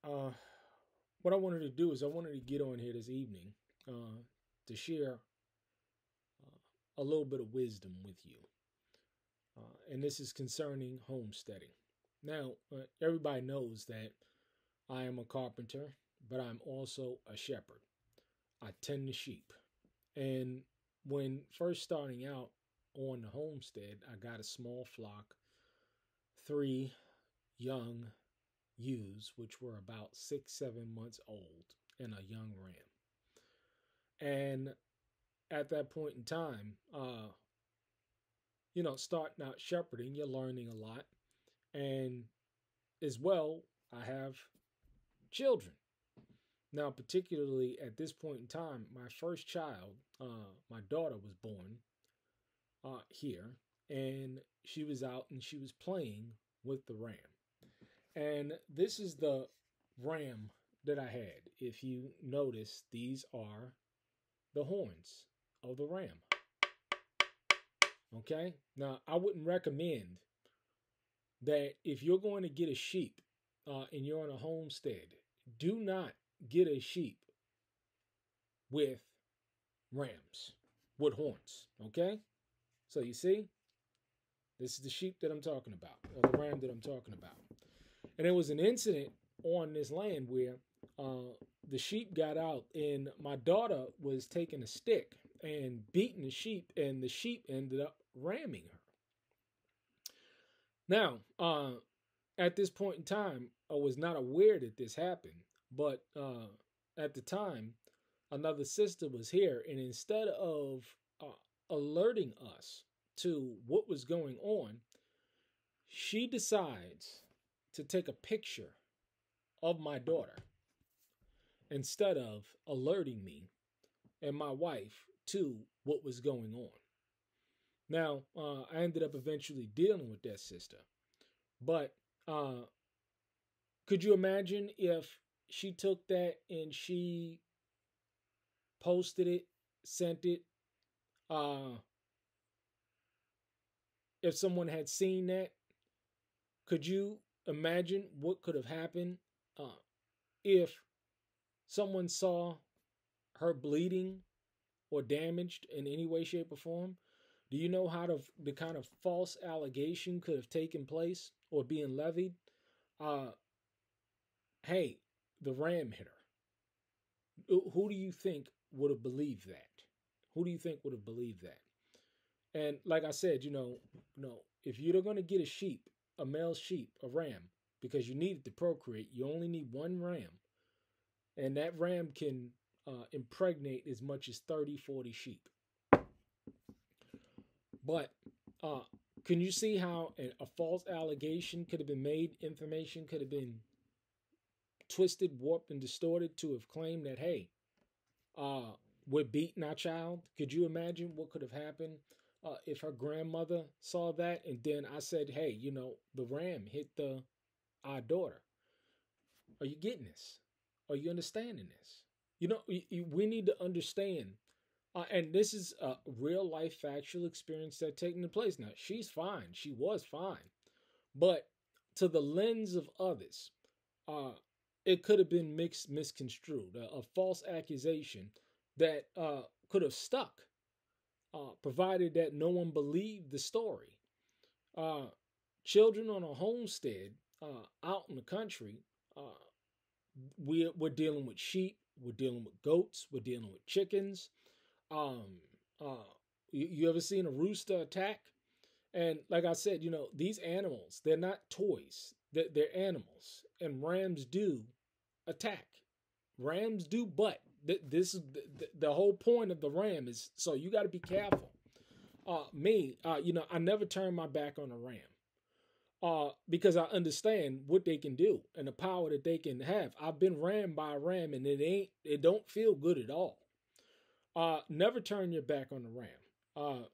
Uh, what I wanted to do is I wanted to get on here this evening to share uh, a little bit of wisdom with you. And this is concerning homesteading. Now, everybody knows that I am a carpenter, but I'm also a shepherd. I tend the sheep. And when first starting out on the homestead, I got a small flock, three young ewes, which were about 6, 7 months old, and a young ram. And at that point in time, starting out shepherding, you're learning a lot. And as well, I have children. Now, particularly at this point in time, my first child, my daughter, was born here, and she was out and she was playing with the ram. And this is the ram that I had. If you notice, these are the horns of the ram. Okay? Now, I wouldn't recommend that if you're going to get a sheep and you're on a homestead, do not get a sheep with rams, with horns. Okay? So you see, this is the sheep that I'm talking about, or the ram that I'm talking about. And there was an incident on this land where the sheep got out, and my daughter was taking a stick and beating the sheep, and the sheep ended up ramming her. Now, at this point in time, I was not aware that this happened, but at the time, another sister was here, and instead of alerting us to what was going on, she decides to take a picture of my daughter instead of alerting me and my wife to what was going on. Now, I ended up eventually dealing with that sister. But could you imagine if she took that and she posted it, sent it? If someone had seen that, could you imagine what could have happened if someone saw her bleeding or damaged in any way, shape, or form? Do you know how the kind of false allegation could have taken place or being levied? Hey, the ram hit her. Who do you think would have believed that? Who do you think would have believed that? And like I said, if you're going to get a sheep, a male sheep, a ram, because you need it to procreate, you only need one ram. And that ram can impregnate as much as 30, 40 sheep. But can you see how a false allegation could have been made? Information could have been twisted, warped, and distorted to have claimed that, hey, we're beating our child. Could you imagine what could have happened if her grandmother saw that? And then I said, hey, the ram hit our daughter. Are you getting this? Are you understanding this? We need to understand. And this is a real life factual experience that's taking place. Now, she's fine. She was fine. But to the lens of others, it could have been misconstrued. A false accusation that could have stuck, provided that no one believed the story. Children on a homestead out in the country, we're dealing with sheep, we're dealing with goats, we're dealing with chickens. You ever seen a rooster attack? And like I said, these animals, they're not toys. They're animals. And rams do attack. Rams do butt. This is the whole point of the ram is so you got to be careful. I never turn my back on a ram. Because I understand what they can do and the power that they can have. I've been rammed by a ram and it don't feel good at all. Never turn your back on the ram.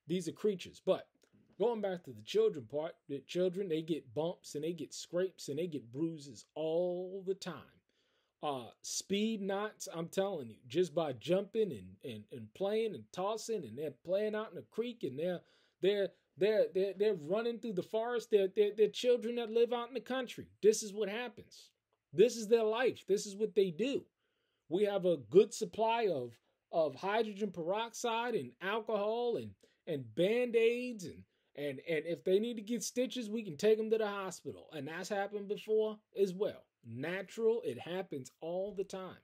These are creatures. But going back to the children part, the children, they get bumps and they get scrapes and they get bruises all the time. Speed knots, I'm telling you, just by jumping and playing and tossing, and they're playing out in the creek, and they're running through the forest. They're children that live out in the country. This is what happens. This is their life. This is what they do. We have a good supply of hydrogen peroxide and alcohol and band-aids and if they need to get stitches, we can take them to the hospital. And that's happened before as well. Natural, it happens all the time.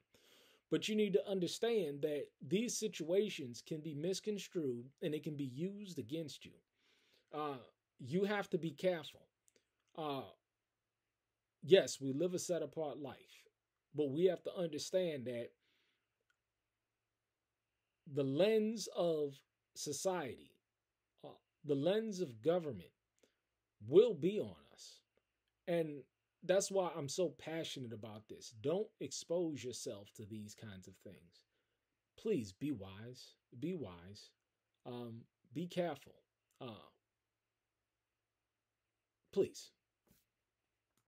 But you need to understand that these situations can be misconstrued and it can be used against you. You have to be careful. Yes, we live a set apart life, but we have to understand that the lens of society, the lens of government will be on us. And that's why I'm so passionate about this. Don't expose yourself to these kinds of things. Please be wise. Be wise. Be careful. Please.